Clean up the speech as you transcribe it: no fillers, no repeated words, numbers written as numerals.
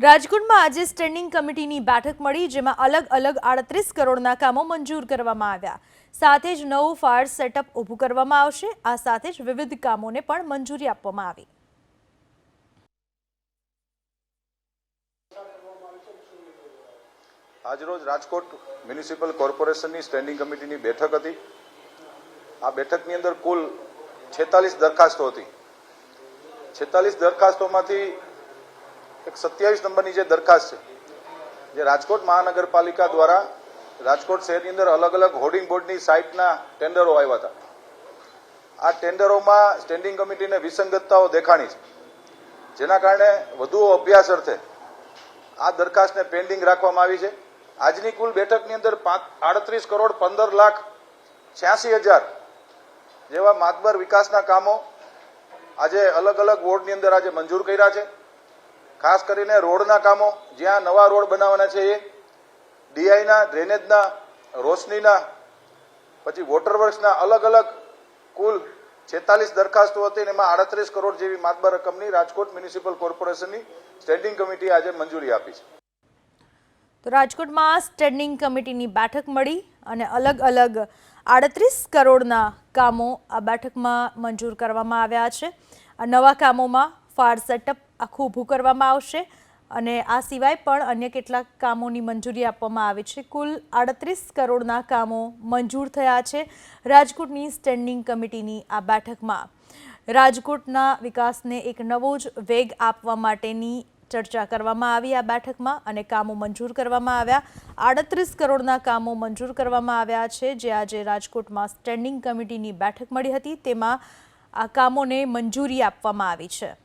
રાજકોટમાં આજે સ્ટેન્ડિંગ કમિટીની બેઠક મળી, જેમાં અલગ અલગ 38 કરોડના કામો મંજૂર કરવામાં આવ્યા. સાથે જ નવું ફાયર સેટઅપ ઊભું કરવામાં આવશે. આ સાથે જ વિવિધ કામોને પણ મંજૂરી આપવામાં આવી. આજરોજ રાજકોટ મ્યુનિસિપલ કોર્પોરેશનની સ્ટેન્ડિંગ કમિટીની બેઠક હતી. આ બેઠકની અંદર કુલ 46 દરખાસ્તો હતી. 46 દરખાસ્તોમાંથી એક 27 નંબરની જે દરખાસ્ત છે, જે રાજકોટ મહાનગરપાલિકા દ્વારા રાજકોટ શહેરની અંદર અલગ અલગ હોર્ડિંગ બોર્ડની સાઇટના ટેન્ડરો આવ્યા હતા. આ ટેન્ડરોમાં સ્ટેન્ડિંગ કમિટીને વિસંગતતાઓ દેખાણી છે, જેના કારણે વધુ અભ્યાસ અર્થે આ દરખાસ્તને પેન્ડિંગ રાખવામાં આવી છે. આજની કુલ બેઠકની અંદર 38 કરોડ 15 લાખ 86 હજાર જેવા માતબર વિકાસના કામો આજે અલગ અલગ વોર્ડની અંદર આજે મંજૂર કર્યા છે. ખાસ કરીને રોડના કામો, જ્યાં નવા રોડ બનાવવાના છે, એ ડીઆઈના, ડ્રેનેજના, રોશનીના, પછી વોટરવર્ક્સના અલગ અલગ કુલ 46 દરખાસ્તો હતી. એમાં 38 કરોડ જેવી માતબર રકમની રાજકોટ મ્યુનિસિપલ કોર્પોરેશનની સ્ટેન્ડિંગ કમિટી આજે મંજૂરી આપી છે. તો રાજકોટમાં સ્ટેન્ડિંગ કમિટીની બેઠક મળી અને અલગ અલગ 38 કરોડના કામો આ બેઠકમાં મંજૂર કરવામાં આવ્યા છે. આ નવા કામોમાં ફાયર સેટઅપ આખું ઊભું કરવામાં આવશે અને આ સિવાય પણ અન્ય કેટલાક કામોની મંજૂરી આપવામાં આવી છે. કુલ 38 કરોડના કામો મંજૂર થયા છે. રાજકોટની સ્ટેન્ડિંગ કમિટીની આ બેઠકમાં રાજકોટના વિકાસને એક નવો જ વેગ આપવા માટેની ચર્ચા કરવામાં આવી આ બેઠકમાં અને કામો મંજૂર કરવામાં આવ્યા. 38 કરોડના કામો મંજૂર કરવામાં આવ્યા છે, જે આજે રાજકોટમાં સ્ટેન્ડિંગ કમિટીની બેઠક મળી હતી. તેમાં આ કામોને મંજૂરી આપવામાં આવી છે.